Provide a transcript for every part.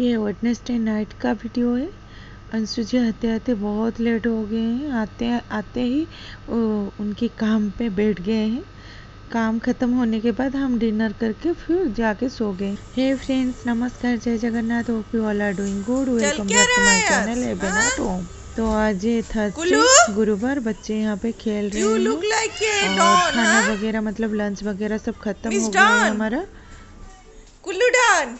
ये Wednesday night का video है। अंशु जी आते आते बहुत लेट हो गए हैं। आते आते ही उनके काम पे बैठ गए हैं। काम खत्म होने के बाद हम डिनर करके फिर जाके सो गए। हे फ्रेंड्स, नमस्कार, जय Jagannath. Hope you all are doing good. Welcome back to my channel Eben at home. तो आज थर्सडे गुरुवार, बच्चे यहाँ पे खेल रहे हैं और खाना वगैरह मतलब लंच वगैरह सब खत्म हो गया है हमारा। कुल्लू डॉन,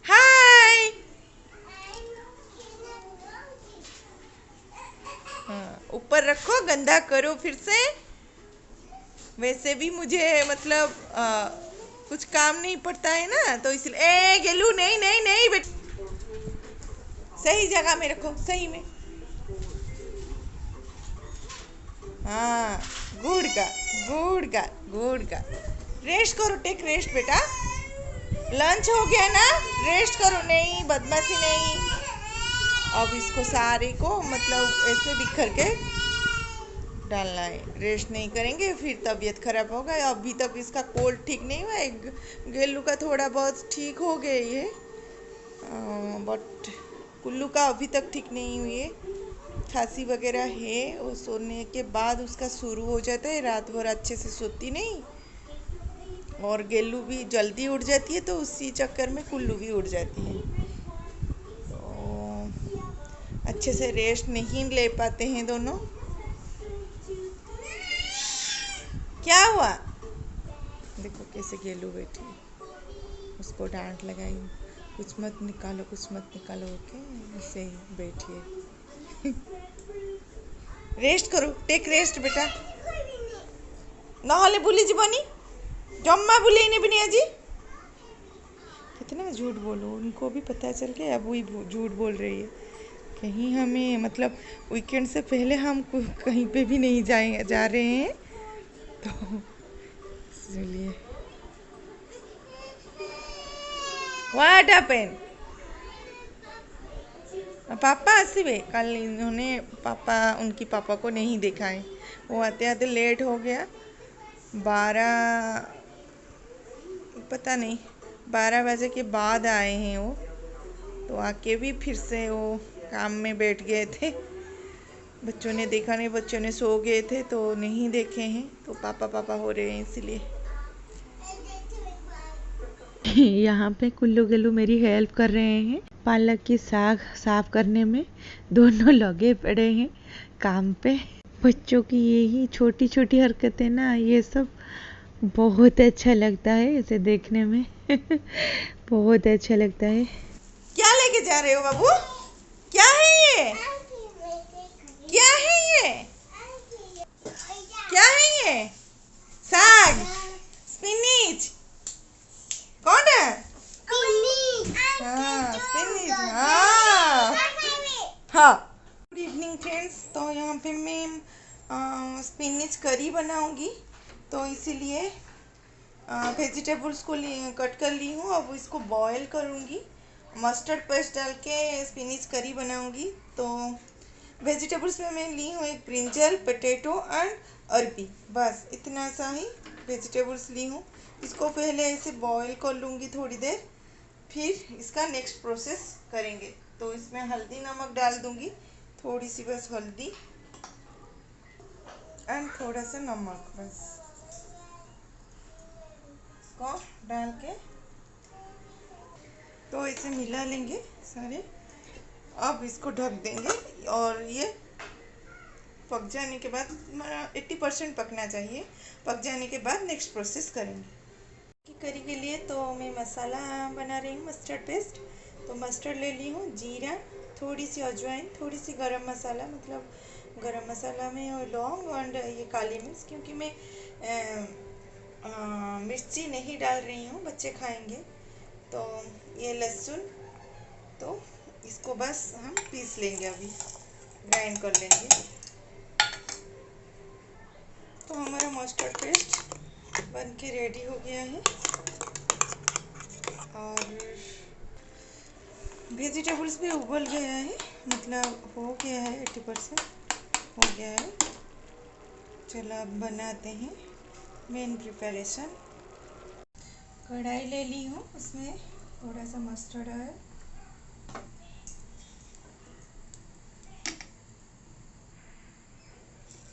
हाय। ऊपर रखो, गंदा करो फिर से। वैसे भी मुझे मतलब कुछ काम नहीं पड़ता है ना, तो इसलिए ए गेलू, नहीं नहीं नहीं बेट, सही जगह में रखो, सही में। हाँ, गुड का, गुड का, गुड का। रेस्ट करो, टेक रेस्ट बेटा। लंच हो गया ना, रेस्ट करो। नहीं, बदमाशी नहीं। अब इसको सारे को मतलब ऐसे बिखर के डालना है। रेस्ट नहीं करेंगे फिर तबीयत खराब होगा। अभी तक इसका कोल्ड ठीक नहीं हुआ है। गेलू का थोड़ा बहुत ठीक हो गया ये, बट कुल्लू का अभी तक ठीक नहीं हुई है। खांसी वगैरह है, वो सोने के बाद उसका शुरू हो जाता है। रात भर अच्छे से सोती नहीं, और गेलू भी जल्दी उठ जाती है, तो उसी चक्कर में कुल्लू भी उठ जाती है। तो अच्छे से रेस्ट नहीं ले पाते हैं दोनों। क्या हुआ? देखो कैसे गेलू बैठी, उसको डांट लगाई, कुछ मत निकालो, कुछ मत निकालो। ओके, ऐसे ही बैठिए। रेस्ट करो, टेक रेस्ट बेटा। नहले भूली जीवनी, जम्मा भूली नहीं बनी आजी। कितना झूठ बोलो, उनको भी पता चल गया, अब वही झूठ बोल रही है। कहीं हमें मतलब वीकेंड से पहले हम कहीं पे भी नहीं जा रहे हैं, तो इसलिए। What happened? पापा आसिबे कल इन्होंने उनकी पापा को नहीं देखा है। वो आते आते लेट हो गया। 12, पता नहीं 12 बजे के बाद आए हैं वो। तो आके भी फिर से वो काम में बैठ गए थे। बच्चों ने देखा नहीं, बच्चों ने सो गए थे तो नहीं देखे हैं, तो पापा पापा हो रहे हैं इसलिए। यहाँ पे कुल्लू गेलू मेरी हेल्प कर रहे हैं पालक की साग साफ करने में। दोनों लगे पड़े हैं काम पे। बच्चों की यही छोटी छोटी हरकतें ना, ये सब बहुत अच्छा लगता है इसे देखने में। बहुत अच्छा लगता है। क्या लेके जा रहे हो बाबू? क्या है ये? क्या है ये? क्या है ये? साग, स्पिनिच। कौन है? हाँ, स्पिनिच। हाँ हाँ। Good evening friends. तो यहाँ पे मैं स्पिनिच करी बनाऊंगी, तो इसीलिए वेजिटेबल्स को कट कर ली हूँ। अब इसको बॉईल करूँगी। मस्टर्ड पेस्ट डाल के स्पिनिच करी बनाऊँगी। तो वेजिटेबल्स में मैं ली हूँ एक ब्रिंजल, पोटैटो एंड अरबी, बस इतना सा ही वेजिटेबल्स ली हूँ। इसको पहले ऐसे बॉईल कर लूँगी थोड़ी देर, फिर इसका नेक्स्ट प्रोसेस करेंगे। तो इसमें हल्दी नमक डाल दूँगी, थोड़ी सी बस हल्दी एंड थोड़ा सा नमक, बस को डाल के तो इसे मिला लेंगे सारे। अब इसको ढक देंगे और ये पक जाने के बाद, 80% पकना चाहिए। पक जाने के बाद नेक्स्ट प्रोसेस करेंगे। करी के लिए तो मैं मसाला बना रही हूँ, मस्टर्ड पेस्ट। तो मस्टर्ड ले ली हूँ, जीरा, थोड़ी सी अजवाइन, थोड़ी सी गरम मसाला, मतलब गरम मसाला में लौंग और ये काली मिर्च, क्योंकि मैं मिर्ची नहीं डाल रही हूँ, बच्चे खाएंगे। तो ये लहसुन, तो इसको बस हम पीस लेंगे, अभी ग्राइंड कर लेंगे। तो हमारा मस्टर्ड पेस्ट बन के रेडी हो गया है, और वेजिटेबल्स भी उबल गया है, मतलब हो गया है, 80% हो गया है। चलो अब बनाते हैं मेन प्रिपरेशन। कढ़ाई ले ली हूँ, उसमें थोड़ा सा मस्टर्ड ऑयल,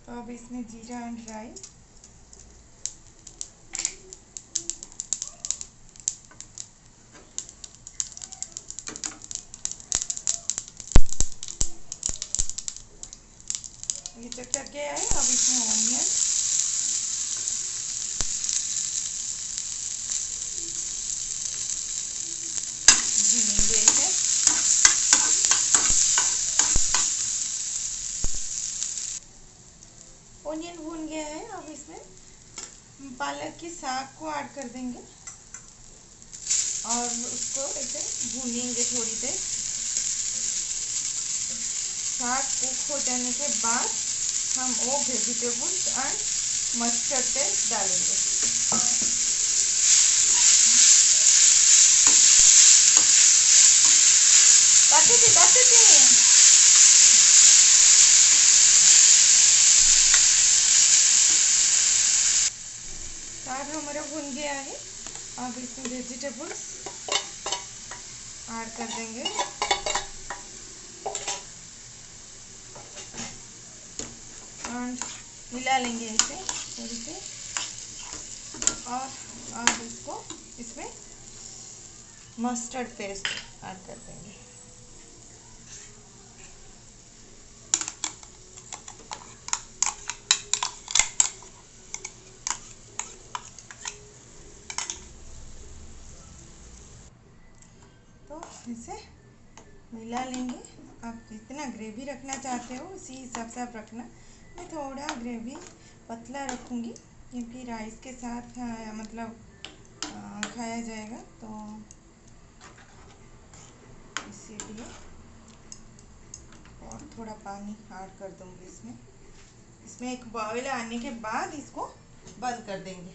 तो अब इसमें जीरा एंड राई, ये चटक गया है। अब इसमें ऑनियन, भूनेंगे इसे। ऑनियन भून गया है, अब इसमें पालक की साग को ऐड कर देंगे और उसको ऐसे भूनेंगे थोड़ी देर। साग कुक हो जाने के बाद हम वो वेजिटेबल्स एंड मस्टर्ड पेस्ट डालेंगे। साग हमारा भुन गया है, अब इसमें वेजिटेबल्स ऐड कर देंगे और मिला लेंगे इसे थोड़ी से। और अब इसको इसमें मस्टर्ड पेस्ट ऐड कर देंगे। तो इसे मिला लेंगे। आप जितना ग्रेवी रखना चाहते हो उसी हिसाब से आप रखना। मैं थोड़ा ग्रेवी पतला रखूँगी क्योंकि राइस के साथ मतलब खाया जाएगा, तो इसीलिए। और थोड़ा पानी ऐड कर दूँगी इसमें एक बॉयल आने के बाद इसको बंद कर देंगे।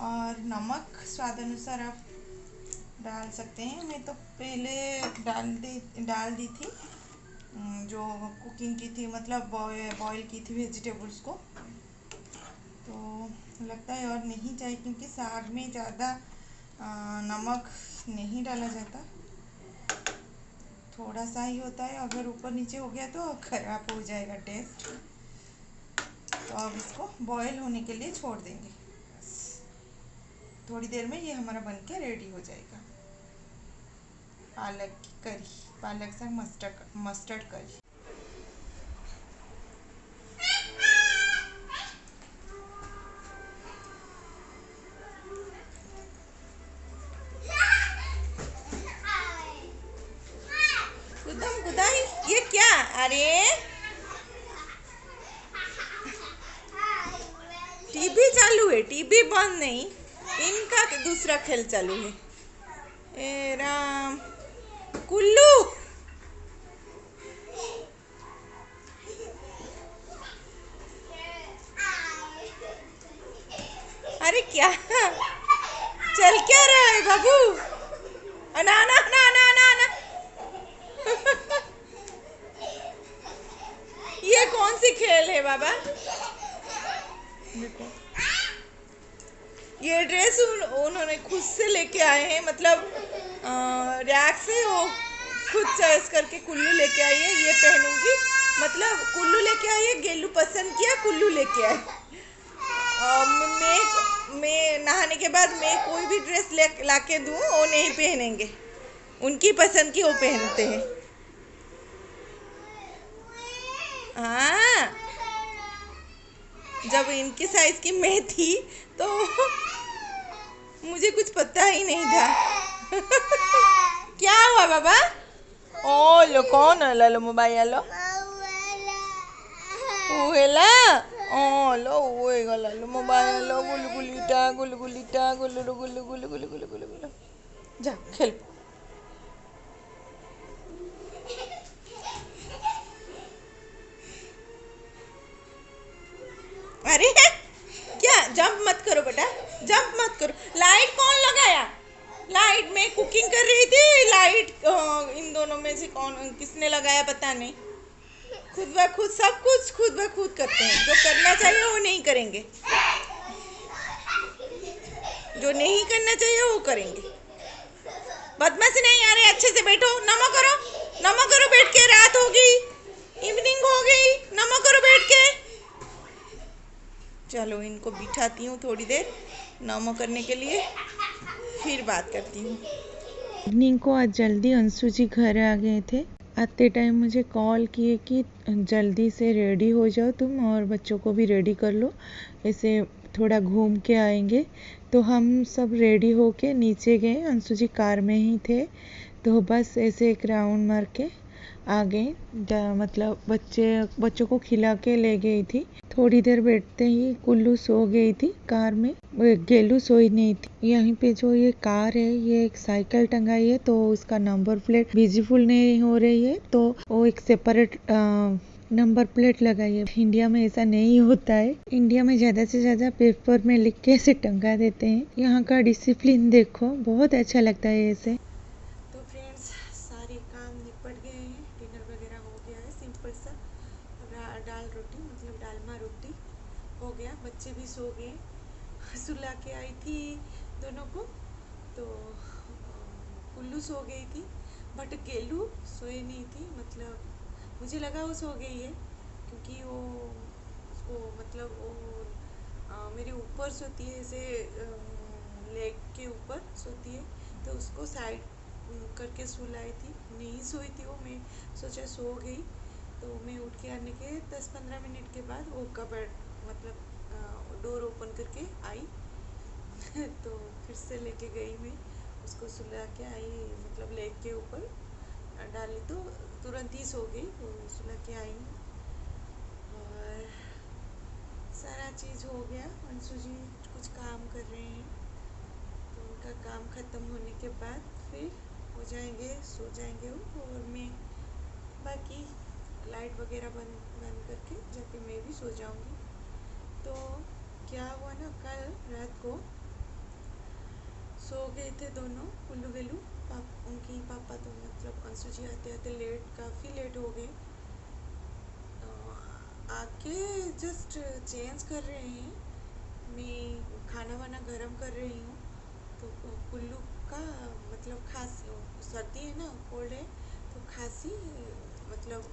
और नमक स्वाद अनुसार आप डाल सकते हैं। मैं तो पहले डाल दी थी, जो कुकिंग की थी, मतलब बॉयल की थी वेजिटेबल्स को, तो लगता है और नहीं चाहिए क्योंकि साग में ज़्यादा नमक नहीं डाला जाता, थोड़ा सा ही होता है। अगर ऊपर नीचे हो गया तो खराब हो जाएगा टेस्ट। तो अब इसको बॉयल होने के लिए छोड़ देंगे। थोड़ी देर में ये हमारा बनके रेडी हो जाएगा। पालक की करी, पालक साग मस्टर्ड करी। कुदम कुदाई, ये क्या? अरे टीवी चालू है, टीवी बंद नहीं, इनका दूसरा खेल चालू है। ए राम, कुल्लू, अरे क्या चल क्या रहा है बाबू? ना ना ना ना ना ना ये कौन सी खेल है बाबा? देखो, ये ड्रेस उन्होंने खुद से लेके आए हैं, मतलब रैक से वो खुद चॉइस करके कुल्लू लेके आई है। ये पहनूंगी, मतलब कुल्लू लेके आई है, गेलू पसंद किया, कुल्लू लेके आए। मैं नहाने के बाद मैं कोई भी ड्रेस ला के दूँ वो नहीं पहनेंगे, उनकी पसंद की वो पहनते हैं। हाँ, जब इनकी साइज की मैं थी तो मुझे कुछ पता ही नहीं था। क्या हुआ बाबा? ओ लो, कौन है? लो मोबाइल लो, हेला ओ लो, वो लो मोबाइल लो, गुलगुलीटा गुलगुलीटा गुल्लू गुल्लू गुल्लू गुल्लू गुल्लू गुल्लू गुल्लू, जा खेल। अरे क्या, जंप मत करो बेटा, जंप मत करो। लाइट कौन लगाया? लाइट में कुकिंग कर रही थी। लाइट इन दोनों में से कौन किसने लगाया पता नहीं। खुद ब खुद सब कुछ खुद ब खुद करते हैं। जो करना चाहिए वो नहीं करेंगे, जो नहीं करना चाहिए वो करेंगे। बदमाशी नहीं आ रही, अच्छे से बैठो, नमो करो, नमो करो बैठ के। रात हो गई, इवनिंग हो गई, नमो करो बैठ के। चलो इनको बिठाती हूँ थोड़ी देर नमो करने के लिए, फिर बात करती हूँ। इवनिंग को आज जल्दी अंशु जी घर आ गए थे। आते टाइम मुझे कॉल किए कि जल्दी से रेडी हो जाओ तुम और बच्चों को भी रेडी कर लो, ऐसे थोड़ा घूम के आएंगे। तो हम सब रेडी होके नीचे गए, अंशु जी कार में ही थे। तो बस ऐसे एक राउंड मार के आ गए। मतलब बच्चों को खिला के ले गई थी। थोड़ी देर बैठते ही कुल्लू सो गई थी कार में, गेलू सोई नहीं थी। यहीं पे जो ये कार है, ये एक साइकिल टंगाई है, तो उसका नंबर प्लेट विजिबल नहीं हो रही है, तो वो एक सेपरेट नंबर प्लेट लगाई है। इंडिया में ऐसा नहीं होता है। इंडिया में ज्यादा से ज्यादा पेपर में लिख के ऐसे टंगा देते हैं। यहाँ का डिसिप्लिन देखो, बहुत अच्छा लगता है ऐसे। तो फ्रेंड्स, सारे काम निपट गए हैं, डिनर वगैरह हो गया है। सिंपल सा दाल रोटी, मतलब डालमा रोटी हो गया। बच्चे भी सो गए। सुला के आई थी दोनों को। तो कुल्लू सो गई थी, बट गेलू सोई नहीं थी। मतलब मुझे लगा वो सो गई है, क्योंकि वो उसको मतलब वो मेरे ऊपर सोती है, ऐसे लेग के ऊपर सोती है। तो उसको साइड करके सुलाई थी, नहीं सोई थी वो। मैं सोचा सो गई, तो मैं उठ के आने के 10-15 मिनट के बाद वो कबर्ड मतलब डोर ओपन करके आई। तो फिर से लेके गई, मैं उसको सुला के आई, मतलब लेग के ऊपर डाली तो तुरंत ही सो गई। वो सुला के आई और सारा चीज़ हो गया। अंशु जी कुछ काम कर रहे हैं, तो उनका काम ख़त्म होने के बाद फिर हो जाएंगे, सो जाएंगे वो। और मैं बाकी लाइट वगैरह बंद करके जाके मैं भी सो जाऊंगी। तो क्या हुआ ना, कल रात को सो गए थे दोनों, कुल्लू वेलू। उनकी पापा तो मतलब अंशु जी आते आते काफ़ी लेट हो गए। आके जस्ट चेंज कर रहे हैं, मैं खाना वाना गरम कर रही हूँ। तो कुल्लू का मतलब खांसी, सर्दी है ना, कोल्ड है, तो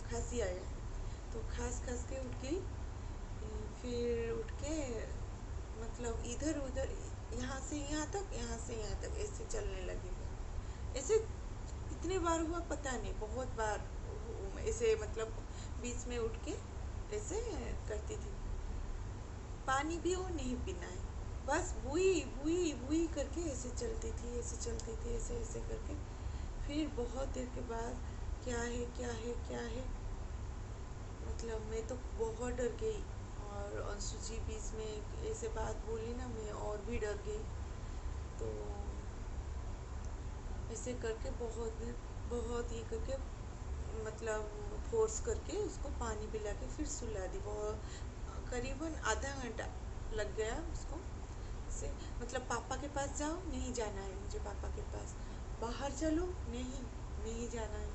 खांसी आया। तो खांस के उठ गई। फिर उठ के मतलब इधर उधर, यहाँ से यहाँ तक, यहाँ से यहाँ तक ऐसे चलने लगी। ऐसे कितने बार हुआ पता नहीं, बहुत बार ऐसे मतलब बीच में उठ के ऐसे करती थी। पानी भी वो नहीं पीना है, बस बुई बुई बुई करके ऐसे चलती थी, ऐसे चलती थी, ऐसे ऐसे करके। फिर बहुत देर के बाद क्या है क्या है क्या है, मतलब मैं तो बहुत डर गई। और अंशु जी बीच में ऐसे बात बोली ना, मैं और भी डर गई। तो ऐसे करके बहुत ये करके मतलब फोर्स करके उसको पानी पिला के फिर सुला दी। बहुत करीबन आधा घंटा लग गया उसको। से मतलब पापा के पास जाओ, नहीं जाना है मुझे पापा के पास, बाहर चलो, नहीं नहीं जाना है,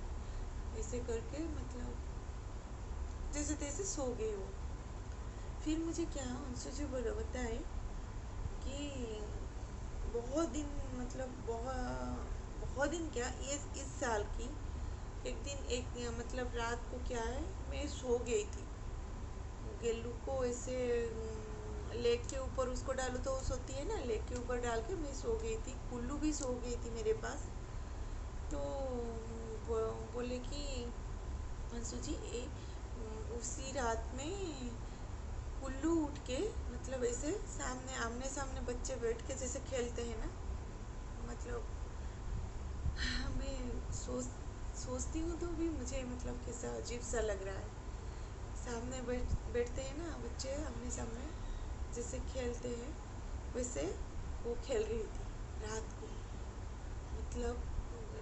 ऐसे करके मतलब जैसे तैसे सो गई वो। फिर मुझे क्या अंशु जी बताए कि बहुत दिन, मतलब बहुत दिन क्या, ये इस साल की एक दिन एक मतलब रात को क्या है, मैं सो गई थी। गेलू को ऐसे लेग के ऊपर उसको डालो तो वो सोती है ना, लेग के ऊपर डाल के मैं सो गई थी। कुल्लू भी सो गई थी मेरे पास। तो बोले कि अंशु जी उसी रात में कुल्लू उठ के, मतलब ऐसे सामने आमने सामने बच्चे बैठ के जैसे खेलते हैं ना, मतलब मैं सोचती हूँ तो भी मुझे मतलब कैसा अजीब सा लग रहा है। सामने बैठते हैं ना बच्चे आमने सामने, जैसे खेलते हैं वैसे वो खेल रही थी रात को। मतलब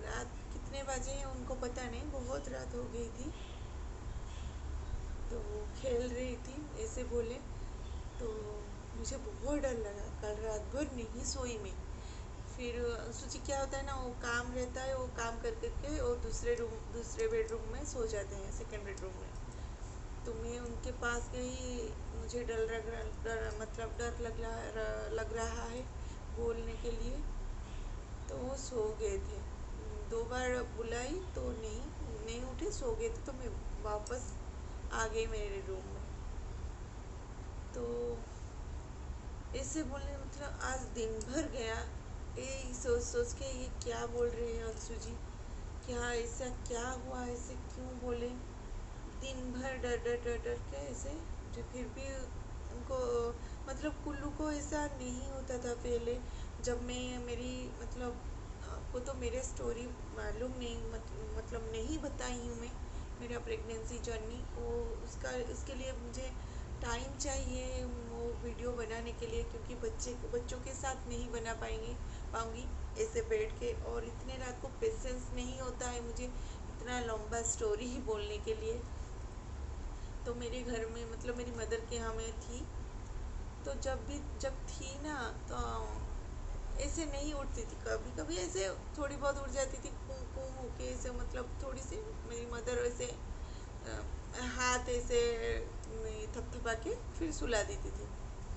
रात कितने बजे हैं उनको पता नहीं, बहुत रात हो गई थी। तो वो खेल रही थी ऐसे बोले, तो मुझे बहुत डर लगा। कल रात भर नहीं सोई मैं। फिर सूची क्या होता है ना, वो काम रहता है, वो काम कर करके वो दूसरे बेडरूम में सो जाते हैं, सेकंड बेडरूम में। तो मैं उनके पास गई, मुझे लग रहा है बोलने के लिए। तो वो सो गए थे, 2 बार बुलाई तो नहीं उठे, सो गए थे। तो मैं वापस आ गई मेरे रूम में। तो ऐसे बोलने मतलब आज दिन भर गया ये सोच सोच के, ये क्या बोल रहे हैं अंशु जी, क्या ऐसा क्या हुआ, ऐसे क्यों बोले। दिन भर डर डर डर डर के ऐसे, जो फिर भी उनको मतलब कुल्लू को ऐसा नहीं होता था पहले। जब मैं मेरी मतलब आपको तो मेरे स्टोरी मालूम नहीं, मतलब नहीं बताई हूँ मैं मेरा प्रेगनेंसी जर्नी। वो उसके लिए मुझे टाइम चाहिए वो वीडियो बनाने के लिए, क्योंकि बच्चों के साथ नहीं बना पाऊँगी ऐसे बैठ के, और इतने रात को पेशेंस नहीं होता है मुझे इतना लंबा स्टोरी ही बोलने के लिए। तो मेरे घर में मतलब मेरी मदर के यहाँ में थी, तो जब थी ना, तो ऐसे नहीं उठती थी, कभी कभी ऐसे थोड़ी बहुत उठ जाती थी, कूं कूं होके ऐसे, मतलब थोड़ी सी मेरी मदर ऐसे हाथ ऐसे थपथपा के फिर सुला देती थी,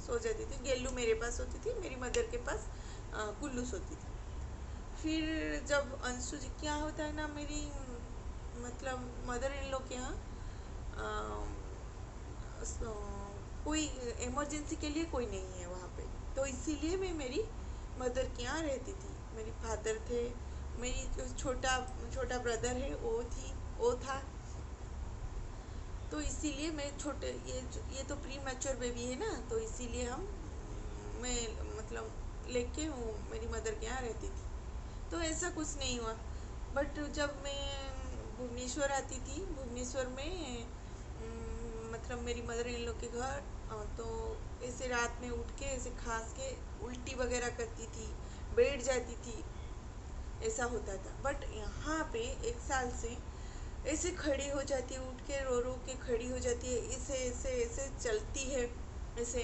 सो जाती थी। गेल्लू मेरे पास होती थी, मेरी मदर के पास कुल्लू सोती थी। फिर जब अंशु जी क्या होता है ना, मेरी मतलब मदर इन लॉ के यहाँ कोई इमरजेंसी के लिए कोई नहीं है वहाँ पे, तो इसीलिए मैं मेरी मदर के यहाँ रहती थी। मेरे फादर थे, मेरी जो छोटा छोटा ब्रदर है वो था। तो इसीलिए मैं ये तो प्री मैच्योर बेबी है ना, तो इसीलिए मैं मतलब लेके वो मेरी मदर के यहाँ रहती थी। तो ऐसा कुछ नहीं हुआ। बट जब मैं भुवनेश्वर आती थी, भुवनेश्वर में मतलब मेरी मदर इन लोग के घर, तो ऐसे रात में उठ के ऐसे खांस के उल्टी वगैरह करती थी, बैठ जाती थी, ऐसा होता था। बट यहाँ पे 1 साल से ऐसे खड़ी हो जाती है, उठ के रो रो के खड़ी हो जाती है, ऐसे ऐसे ऐसे चलती है ऐसे।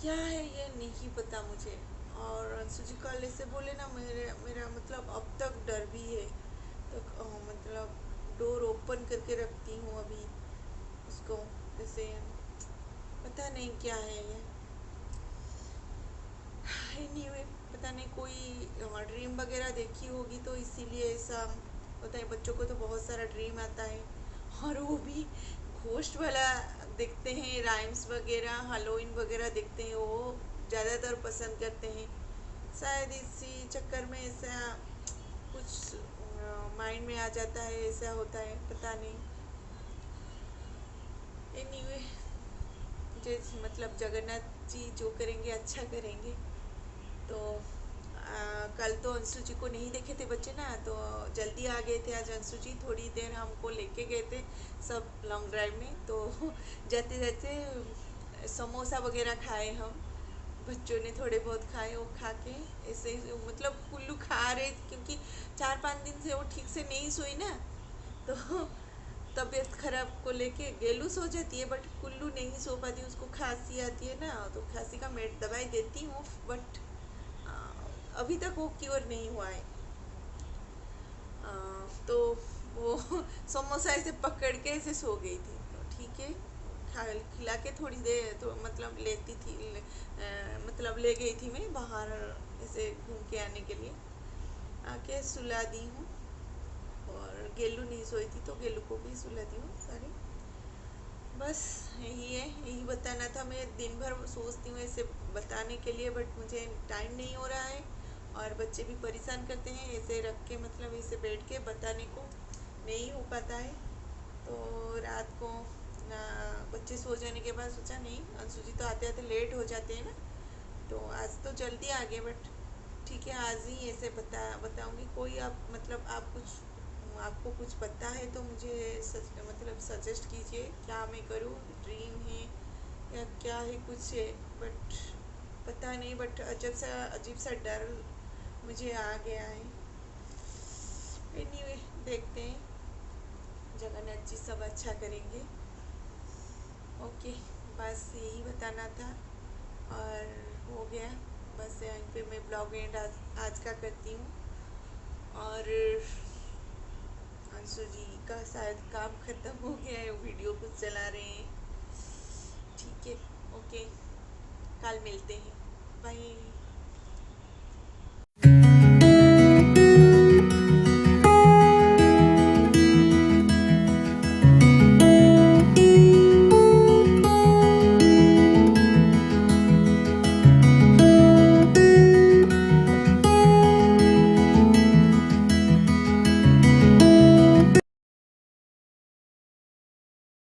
क्या है ये नहीं पता मुझे। और अंशु जी कल ऐसे बोले ना, मेरा मतलब अब तक डर भी है। तो मतलब डोर ओपन करके रखती हूँ अभी उसको, जैसे पता नहीं क्या है ये। एनीवे, पता नहीं कोई ड्रीम वगैरह देखी होगी, तो इसीलिए ऐसा होता है। बच्चों को तो बहुत सारा ड्रीम आता है, और वो भी घोस्ट वाला देखते हैं, राइम्स वगैरह हेलोवीन वगैरह देखते हैं, वो ज़्यादातर पसंद करते हैं। शायद इसी चक्कर में ऐसा कुछ माइंड में आ जाता है, ऐसा होता है, पता नहीं। एनीवे, जैसे मतलब जगन्नाथ जी जो करेंगे अच्छा करेंगे। तो कल तो अंशु जी को नहीं देखे थे बच्चे ना, तो जल्दी आ गए थे आज अंशु जी, थोड़ी देर हमको लेके गए थे सब लॉन्ग ड्राइव में। तो जाते जाते समोसा वगैरह खाए हम, बच्चों ने थोड़े बहुत खाए, वो खा के ऐसे मतलब कुल्लू खा रहे, क्योंकि 4-5 दिन से वो ठीक से नहीं सोई ना, तो तबीयत खराब को लेके गेलू सो जाती है, बट कुल्लू नहीं सो पाती, उसको खांसी आती है ना, तो खांसी का मेड दवाई देती हूँ, बट अभी तक वो क्योर नहीं हुआ है। तो वो समोसा ऐसे पकड़ के ऐसे सो गई थी, तो ठीक है, खिला के थोड़ी देर तो मतलब लेती थी, मतलब ले गई थी मैं बाहर ऐसे घूम के आने के लिए, आके सुला दी हूँ। और गेलू नहीं सोई थी, तो गेलू को भी सुला दी हूँ सारी। बस यही है, यही बताना था। मैं दिन भर सोचती हूँ ऐसे बताने के लिए, बट मुझे टाइम नहीं हो रहा है, और बच्चे भी परेशान करते हैं ऐसे रख के, मतलब ऐसे बैठ के बताने को नहीं हो पाता है। तो रात को ना बच्चे सो जाने के बाद सोचा नहीं, अंशु जी तो आते आते लेट हो जाते हैं ना, तो आज तो जल्दी आ गए। बट ठीक है, आज ही ऐसे बताऊँगी। कोई आप मतलब आपको कुछ पता है तो मुझे मतलब सजेस्ट कीजिए, क्या मैं करूँ, ड्रीम है या क्या है कुछ है, बट पता नहीं। बट अजीब सा डर मुझे आ गया है। एनीवे, देखते हैं, जगन्नाथ जी सब अच्छा करेंगे। ओके, बस यही बताना था, और हो गया। बस यहीं पे मैं ब्लॉग एंड आज का करती हूँ। और अंशु जी का शायद काम ख़त्म हो गया है, वीडियो कुछ चला रहे हैं। ठीक है, ओके, कल मिलते हैं, बाय।